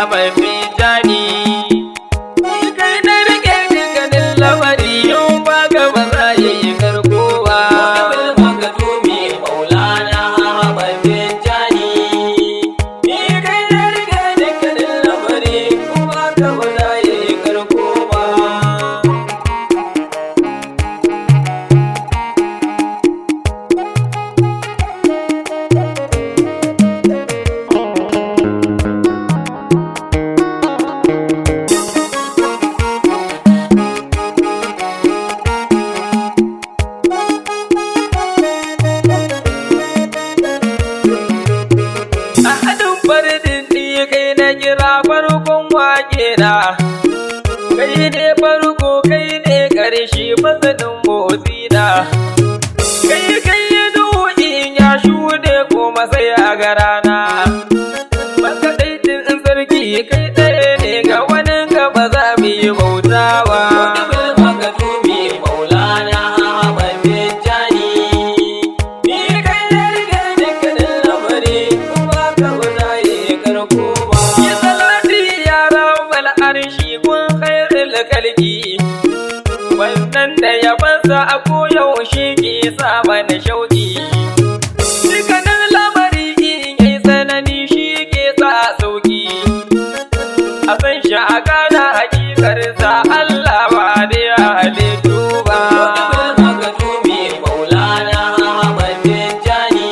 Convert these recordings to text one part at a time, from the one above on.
Ahmad Tijani. Ni kai na rike dukkanin lamari in ba ka ba za yi karko ba. Makatumi Maulana Ahmad Tijani. Ni kai na rike dukkanin lamari in ba ka ba za yi karko ba. Kai na kira farkon wake na, kai ne farko kai ne ƙarshe masanin motsi na, kai in ya shuɗe kuma sai a garana. Makaɗaitin sarki kai ɗaya ne ga wani ka ba za mu yi bauta ba. Makatumi Maulana Ahmad Tijani. Ni kai na rike dukkanin lamari kuma ka ba za yi karko ba. Yi salati ya rabbal arshi kun khairul khalqi. Wannan da yabansa a koyaushe ke sa mana shauƙi. Dukkanin lamari in yayi tsanani shi ke sa sauƙi. A san shi a gane hakikarsa Allah ba da ya halittu ba. Makatumi Maulana Ahmad Tijani.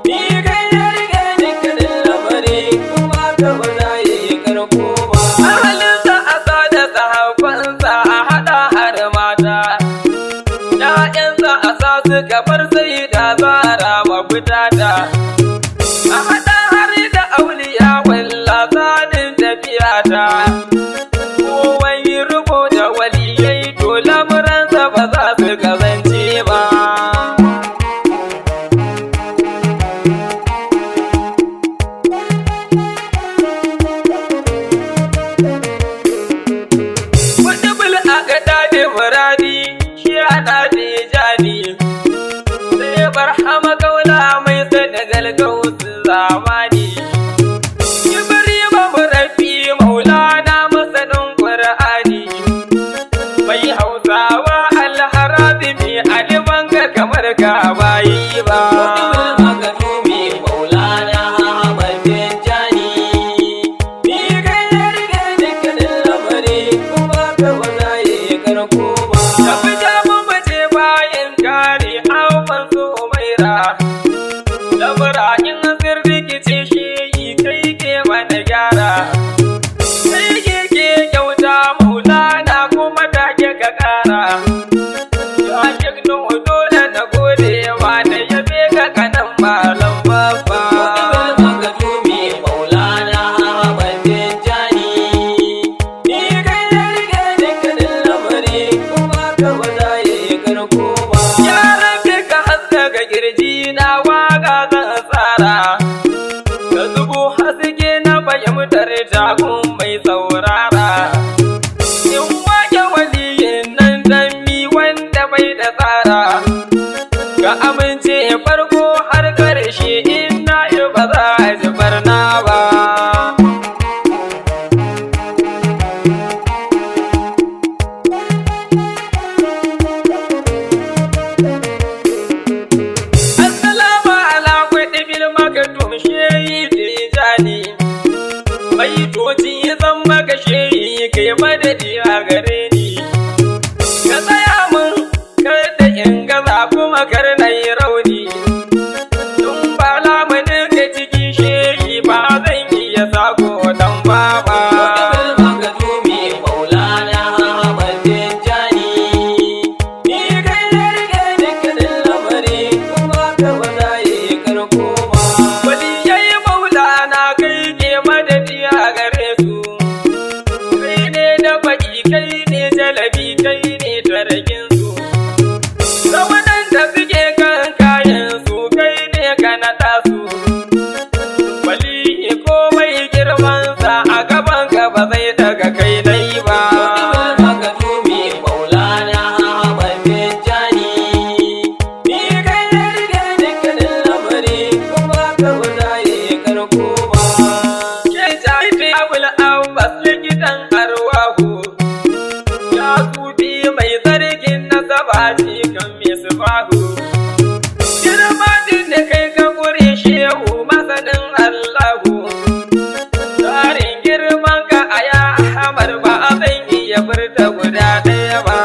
Ni kai na rike dukkanin lamari kuma ka ba za yi karko ba. Ahalinsa a sada sahabbansa a haɗa har mata. ‘Ya'yansa a sa su kamar sai da zara mafita ta. A haɗa har da auliya walla tsanin tafiya ta. Kowai rubo da waliyai to lamuransa ba za su kazance ba. Kudubul a gada da muradi shi ana Tijani. Sai barhama kaula mai sanagal gausu zamani. Ibrahim murafi Maulana masanin Qur'ani. Mai Hausawa alharazimi aliman ka kamar ka bayi ba. Makatumi Maulana Ahmad Tijani. Ni kai na rike dukkanin lamari kuma ka ba za yi karko ba. Tafi jamu mace bayan kare hawan su maira. Lamura in rikice shi kai ke mana gyara. Kai ke kyauta Maulana kuma take ka kara. Ya shigno dole na gode wa da yabe ka kanan malam babba. Makatumi Maulana Ahmad Tijani. Ni kai na rike dukkanin lamari kuma ka ba za yi karko ba. Ya rabbi ka haskaka kirji na waka zan tsara. Ka zubo haske na fahimtar takun mai saurara. In wake waliyin nan dambi wanda bai da tsara. Ka amince farko har ƙarshe in na yi ba za a ji barna ba. Assalamu ala kuɗi bil makatum shehi Tijani. Baitoci zan maka shehi kai madadi a gare ni. Ka tsaya mun kar da in gaza kuma kar na yi rauni. Tun ba lamunin ka ciki shehi ba zan iya sako dan baba. Makatumi Maulana Ahmad Tijani. Ni kai na rike dukkanin lamari kuma ka ba za yi karko ba. Waliyai Maulana kai ke madadi a gare su. Kai ne da baki kai ne jalabi kai ne tarakin su. Da waɗanda suke kan kayan su kai ne ka naɗa su. Waliyi komai girmansa a gaban ka ba zai daga kai dai ba. Makatumi Maulana Ahmad Tijani. Ni kai na rike dukkanin lamari kuma ka ba za yi karko ba. Ke Abul Abbas likitan arwahu, ya sufi mai tsarkin nasaba cikin misbahu. Girma din da kai ka gure shehu masanin Allahu, tsarin girman ka a ya Ahmad ba a zan iya furta guda ɗaya ba.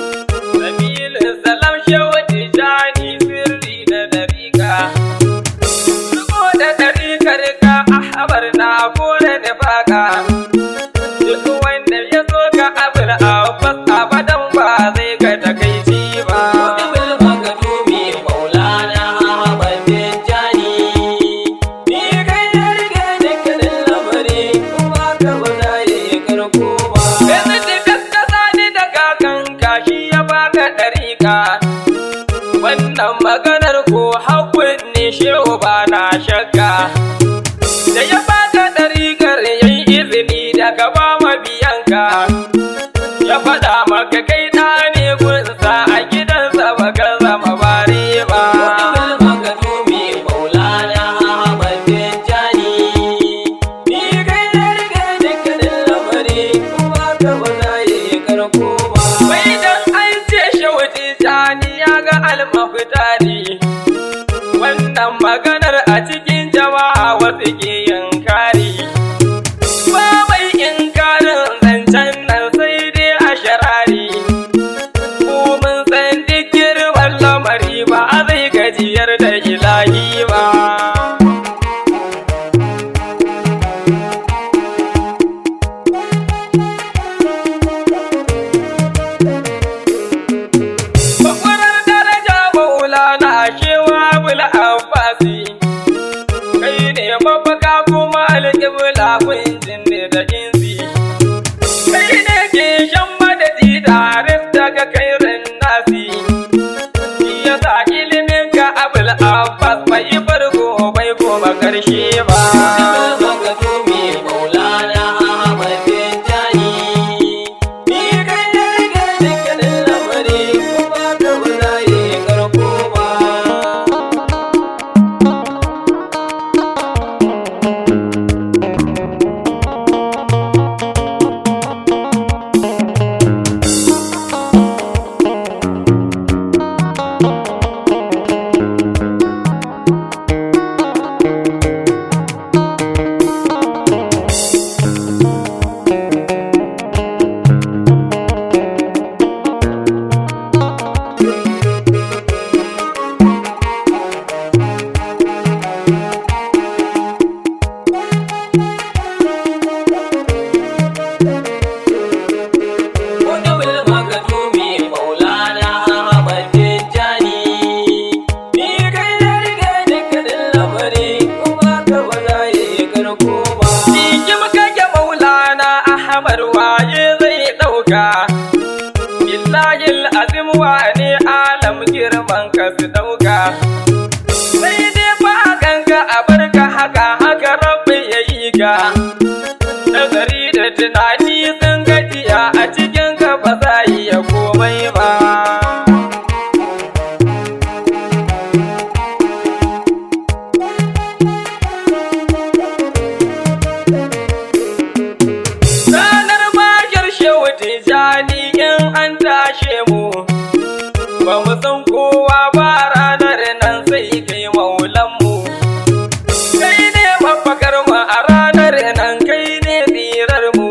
Sabilin salam shehu Tijani sirri da dariƙa, riko da dariƙar ka Ahmad na kore da baka. Duk wanda ya so ka Abul Abbas abadan ba zai ga takaici ba. Kudubul makatumi Maulana Ahmad Tijani, ni kai na riga dukkanin lamari kuma ka ba za yi karko ba. Wannan maganar ko haƙƙin ne shehu ba na shakka, da ya baka ɗariƙar yayi izini daga ba mabiyanka, ya faɗa maka kai ɗa ne gunsa a gidansa baka zama bare ba. Kudubul makatumi Maulana Ahmad Tijani, ni kai na riga dukkanin lamari kuma ka ba za yi karko ba. Wai dan an ce shehu Tijani ya ga almafitari, wannan maganar a cikin jama'a wasu ke yin kari. Ba mai inkarin zancen nan sai dai a sharari, ko mun san duk girman lamari ba a zai gajiyar da ilahi ba. Bakwarar daraja Maulana shewa Abul Abbasi, kai ne mafaka kuma alƙibla kunjin ne da insi. Kai ne ke shan madadi tare daga kairin nasi, shi ya sa ilimin ka Abul Abbas bai farko bai kuma ƙarshe ba. Kudubul makatumi Maulana Ahmad Tijani, ni kai na riga dukkanin lamari kuma ka ba za yi karko ba. Kudubul makatumi Maulana Ahmad Tijani, ni kai na riga dukkanin lamari kuma ka ba za yi karko ba. Cikin kake Maulana Ahmad waye zai ɗauka, billahil azim wane alam girman ka su ɗauka. Sai dai fa kanka a barka haka haka rabbi ya yi ga, nazari da tunani sun gajiya a cikin ka ba za iya komai ba. Ranar makar shehu Tijani in an tashe mu, ba mu san kowa ba ranar nan sai kai maulanmu. Kai ne mafakar mu a ranar nan, kai ne tsirar mu.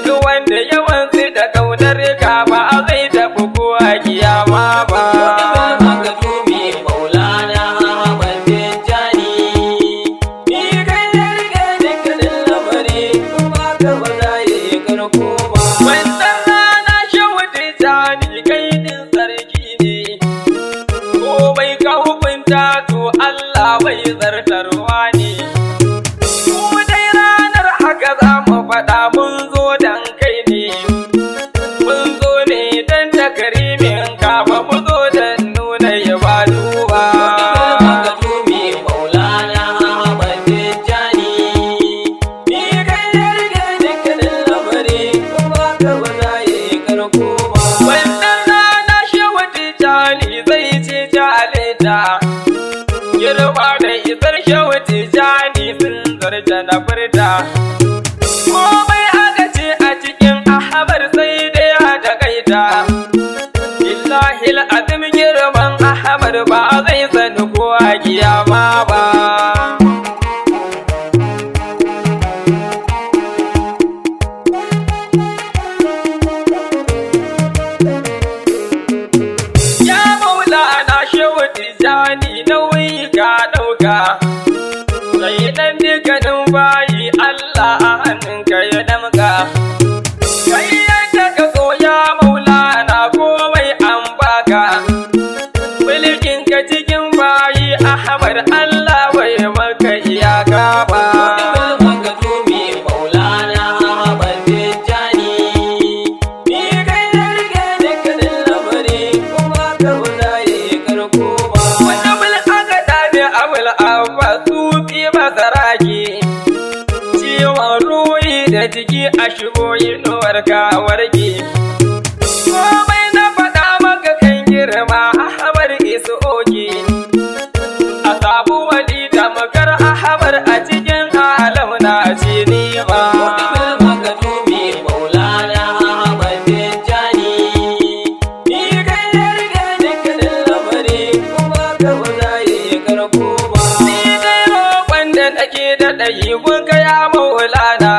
Duk wanda yawansu da kaunar ka ba a zai tafi ko a kiyama ba. Kudubul makatumi Maulana Ahmad Tijani, ni kai na riga dukkanin lamari kuma ka ba za yi karko ba. Wannan rana shehu Tijani kai din sarki ne, komai ka hukunta to Allah bai zartarwa ne. Mu dai ranar haka za mu faɗa mun zo dan kai ne, mun zo ne dan takarimin ka ba mu zo dan nuna ibadu ba. Kudubul makatumi Maulana Ahmad Tijani, ni takaita. Komai aka ce a cikin Ahmad sai dai a takaita. Billahi al'azim girman Ahmad ba zai sani ko a kiyama ba. Ya Maulana Shehu Tijjani nauyi ka ɗauka. Sai ɗan dukkanin bayi Allah a hannunka ya damka. Kai yadda ka so ya Maulana komai an baka. Mulkin ka cikin bayi Ahmad Allah bai maka iyaka ba. Ciwon ruhi da jiki a shigo inuwar ka warke. Komai na faɗa maka kan girma Ahmad isu oke. A sabu wali da makar Ahmad a cikin alam na ce ni ma. Daɗayi kun ya Maulana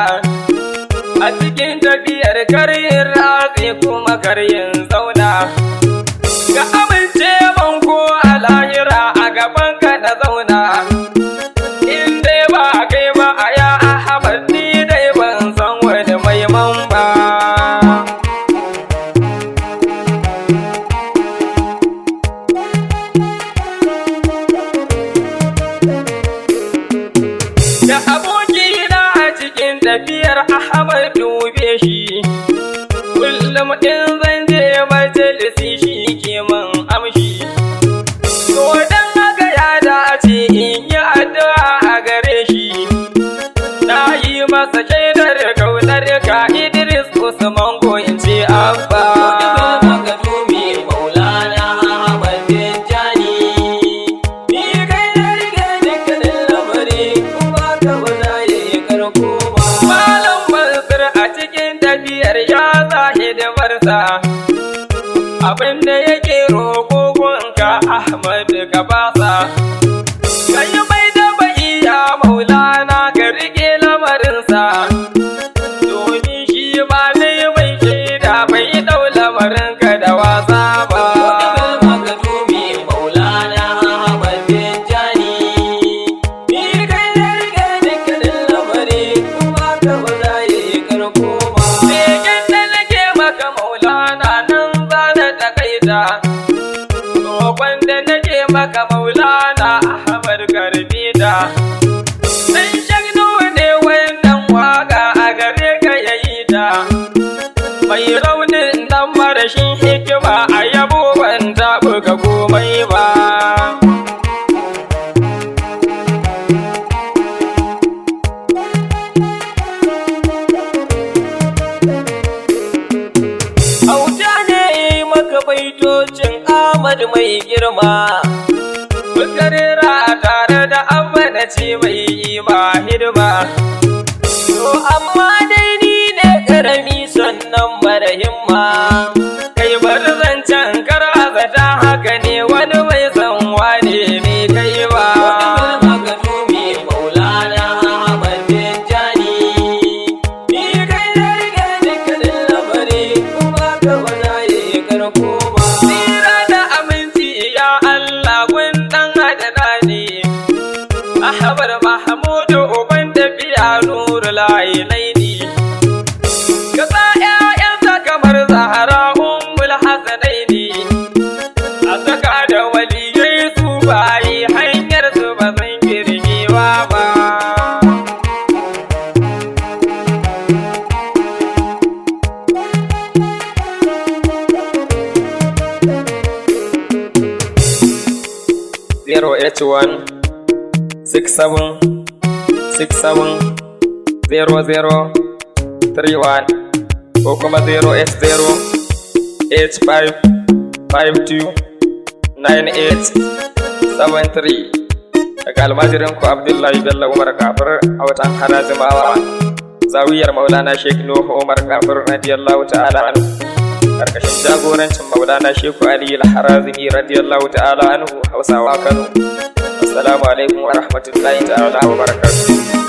a cikin tafiyar karyin ratse kuma karyin zauna. Ka amince man ko a lahira a gaban ka na zauna. In dai ba kai ba a ya Ahmad ni dai ban san wani mai man ba. Da abokina a cikin tafiyar Ahmad dube shi. Kullum in zan je majalisi shi ke man amshi. To dan haka ya dace in yi addu'a a gare shi. Na yi masa shaidar kaunar ka Idris Usman ko in ce Abba. Abinda yake roƙo gonka Ahmad ka basa. Kai mai da bai ya Maulana ka rike lamarinsa. Domin shi ba dai mai shaida bai ɗau lamarinka da wasa ba. Roƙon da nake maka Maulana Ahmad karbi ta. Dan shagno ne wannan waka a gare ka yayi ta. Mai raunin dan marashin hikima a yabo ban taɓa ka komai ba. Auta ne maka baitocin Ahmad mai girma. Bukarera tare da Abba na ce mai yi ma hidima. To amma dai ni ne ƙarami sannan mara himma. Kai bar zancen kar azata haka ne wani bai san wane ne kai ba. Ahmad Mahmudu uban tafiya nurul ainaini. Ka sa ƴaƴansa kamar Zahra ummul hasanaini. A saka da waliyai su bayi hanyar su ba zan girgewa ba. Zero H1 67670031 ko kuma 08085529873. daga almajirinku Abdullahi Bello Umar Kafir a watan Harazimawa, zawiyar Maulana Sheikh Nuhu Umar Kafir radiyallahu ta'ala anhu, karkashin jagorancin Maulana Sheikh Ali Al-Harazimi radiyallahu ta'ala anhu, Hausawa Kano. Assalamu alaikum wa rahmatullahi ta'ala wa barakatuh.